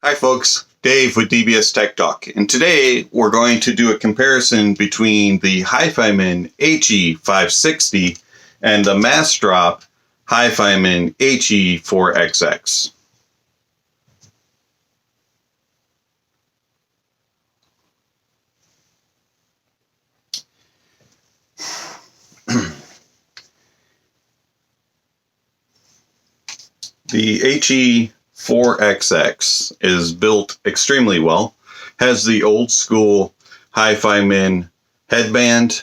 Hi folks, Dave with DBSTechTalk, and today we're going to do a comparison between the Hifiman HE-560 and the Massdrop Hifiman HE-4XX. The HE-4XX is built extremely well, has the old school Hifiman headband,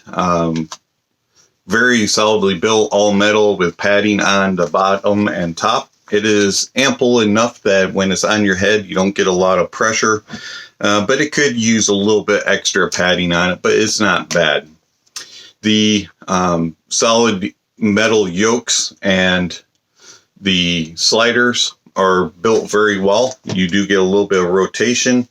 very solidly built, all metal with padding on the bottom and top. It is ample enough that when it's on your head you don't get a lot of pressure, but it could use a little bit extra padding on it, but it's not bad. The solid metal yokes and the sliders are built very well. You do get a little bit of rotation,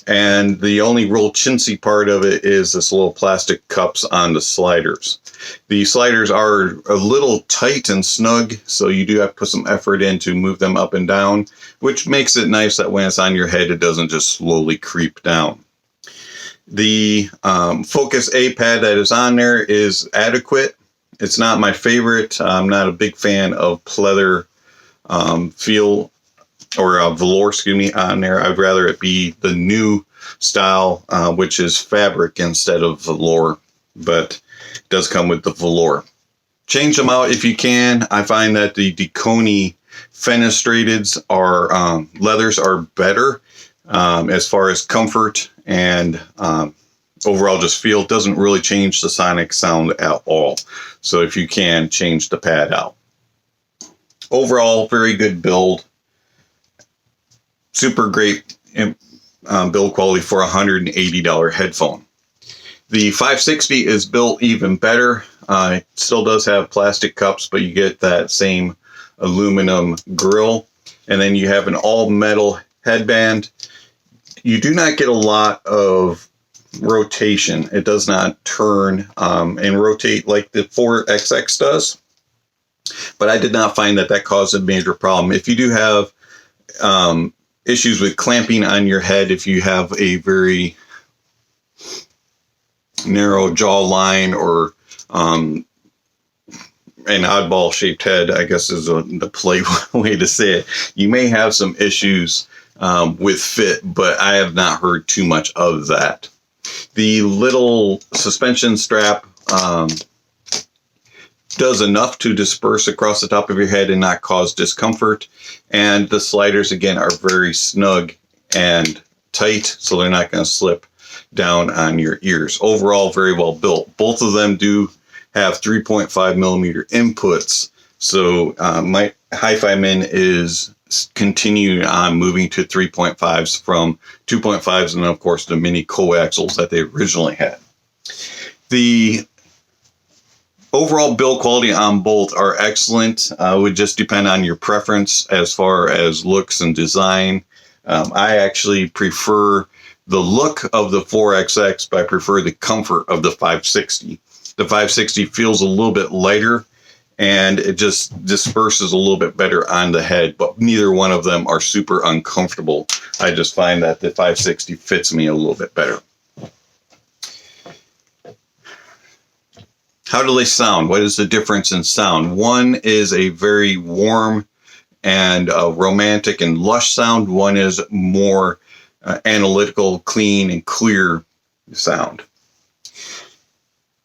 and the only real chintzy part of it is this little plastic cups on the sliders. The sliders are a little tight and snug, so you do have to put some effort in to move them up and down, which makes it nice that when it's on your head it doesn't just slowly creep down. The Focus A pad that is on there is adequate. It's not my favorite. I'm not a big fan of pleather feel or velour, on there. I'd rather it be the new style, which is fabric instead of velour, but it does come with the velour. Change them out if you can. I find that the Deconi fenestrateds are leathers are better as far as comfort and overall just feel. It doesn't really change the sonic sound at all. So if you can, change the pad out. Overall, very good build. Super great build quality for a $180 headphone. The 560 is built even better. It still does have plastic cups, but you get that same aluminum grill. And then you have an all metal headband. You do not get a lot of rotation. It does not turn and rotate like the 4XX does. But I did not find that caused a major problem. If you do have issues with clamping on your head, if you have a very narrow jawline or an oddball shaped head, I guess is the polite way to say it, you may have some issues with fit, but I have not heard too much of that. The little suspension strap does enough to disperse across the top of your head and not cause discomfort. And the sliders, again, are very snug and tight, so they're not going to slip down on your ears. Overall, very well built. Both of them do have 3.5 millimeter inputs. So my Hifiman is continuing on moving to 3.5s from 2.5s, and of course the mini coaxials that they originally had. The overall build quality on both are excellent. Would just depend on your preference as far as looks and design. I actually prefer the look of the 4XX, but I prefer the comfort of the 560. The 560 feels a little bit lighter and it just disperses a little bit better on the head, but neither one of them are super uncomfortable. I just find that the 560 fits me a little bit better. How do they sound? What is the difference in sound? One is a very warm and romantic and lush sound. One is more analytical, clean, and clear sound.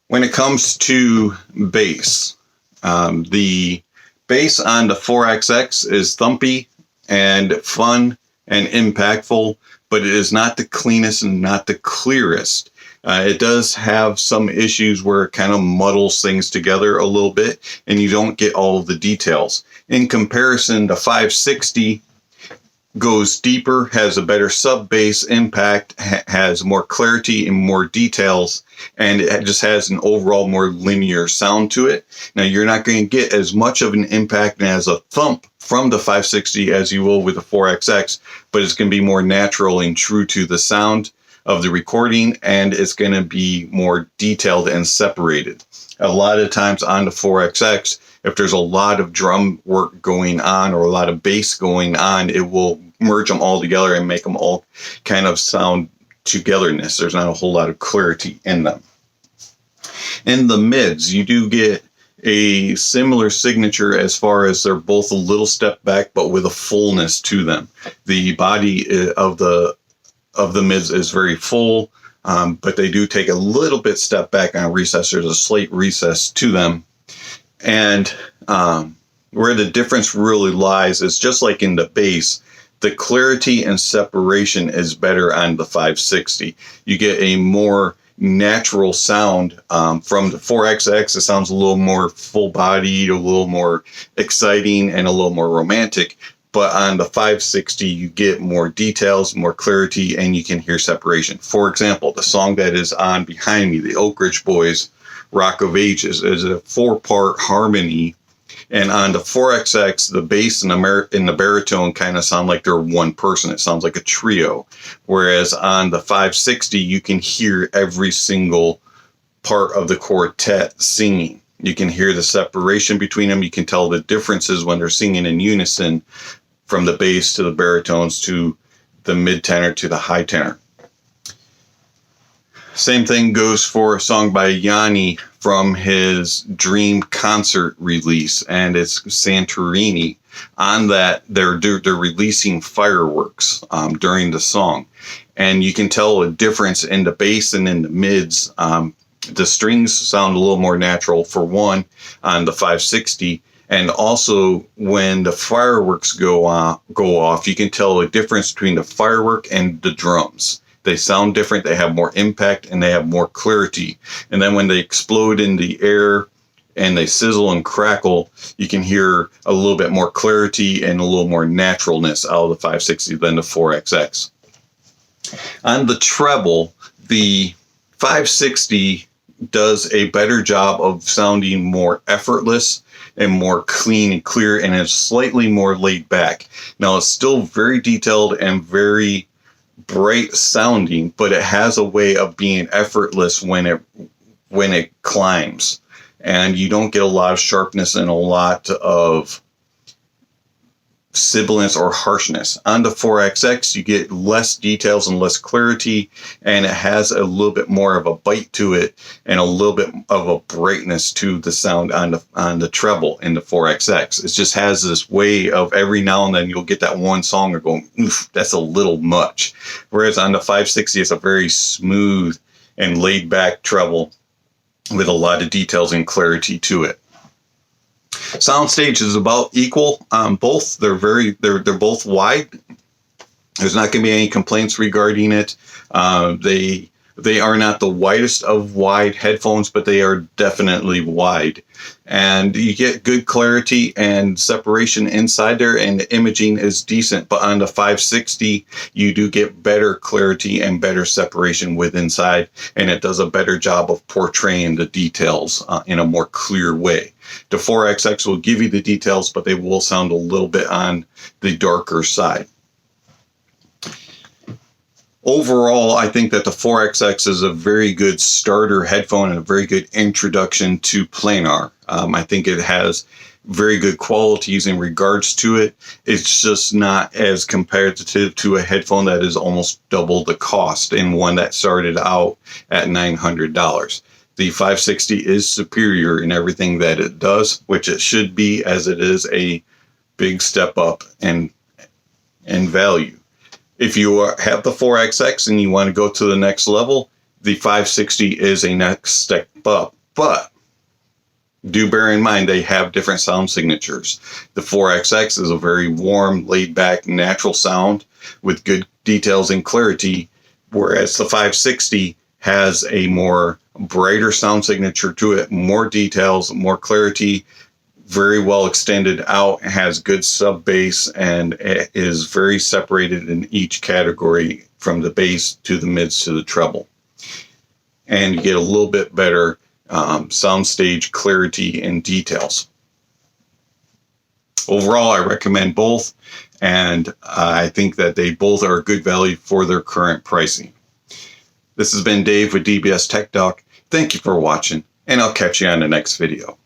When it comes to bass, the bass on the 4XX is thumpy and fun and impactful, but it is not the cleanest and not the clearest. It does have some issues where it kind of muddles things together a little bit and you don't get all of the details. In comparison, the 560 goes deeper, has a better sub bass impact, has more clarity and more details, and it just has an overall more linear sound to it. Now, you're not going to get as much of an impact and as a thump from the 560 as you will with the 4XX, but it's going to be more natural and true to the sound of the recording, and it's going to be more detailed and separated. A lot of times on the 4XX, if there's a lot of drum work going on or a lot of bass going on, it will merge them all together and make them all kind of sound togetherness. There's not a whole lot of clarity in them. In the mids, you do get a similar signature as far as they're both a little step back, but with a fullness to them. The body of the mids is very full, but they do take a little bit step back on a recess. There's a slight recess to them. And where the difference really lies is just like in the bass, the clarity and separation is better on the 560. You get a more natural sound from the 4XX. It sounds a little more full-bodied, a little more exciting, and a little more romantic. But on the 560, you get more details, more clarity, and you can hear separation. For example, the song that is on behind me, the Oak Ridge Boys' Rock of Ages, is a 4-part harmony. And on the 4XX, the bass and the baritone kind of sound like they're one person. It sounds like a trio. Whereas on the 560, you can hear every single part of the quartet singing. You can hear the separation between them. You can tell the differences when they're singing in unison, from the bass to the baritones to the mid tenor to the high tenor. Same thing goes for a song by Yanni from his Dream concert release, and it's Santorini. On that, they're releasing fireworks during the song, and you can tell a difference in the bass and in the mids. The strings sound a little more natural, for one, on the 560, and also when the fireworks go off, you can tell a difference between the firework and the drums. They sound different, they have more impact, and they have more clarity. And then when they explode in the air and they sizzle and crackle, you can hear a little bit more clarity and a little more naturalness out of the 560 than the 4XX. On the treble, the 560 does a better job of sounding more effortless and more clean and clear, and it's slightly more laid back. Now, it's still very detailed and very bright sounding, but it has a way of being effortless when it climbs, and you don't get a lot of sharpness and a lot of sibilance or harshness. On the 4XX, you get less details and less clarity, and it has a little bit more of a bite to it and a little bit of a brightness to the sound on the treble in the 4XX. It just has this way of every now and then you'll get that one song or going, oof, that's a little much. Whereas on the 560, it's a very smooth and laid back treble with a lot of details and clarity to it. Soundstage is about equal on both. They're both wide. There's not going to be any complaints regarding it. They are not the widest of wide headphones, but they are definitely wide. And you get good clarity and separation inside there, and the imaging is decent. But on the 560, you do get better clarity and better separation with inside, and it does a better job of portraying the details in a more clear way. The 4XX will give you the details, but they will sound a little bit on the darker side. Overall, I think that the 4XX is a very good starter headphone and a very good introduction to planar. I think it has very good qualities in regards to it. It's just not as competitive to a headphone that is almost double the cost, and one that started out at $900. The 560 is superior in everything that it does, which it should be, as it is a big step up in value. If you have the 4XX and you want to go to the next level, the 560 is a next step up. But do bear in mind they have different sound signatures. The 4XX is a very warm, laid-back, natural sound with good details and clarity, whereas the 560 has a more brighter sound signature to it, more details, more clarity, very well extended out, has good sub bass, and it is very separated in each category from the bass to the mids to the treble. And you get a little bit better soundstage clarity and details. Overall, I recommend both, and I think that they both are a good value for their current pricing. This has been Dave with DBSTechTalk. Thank you for watching, and I'll catch you on the next video.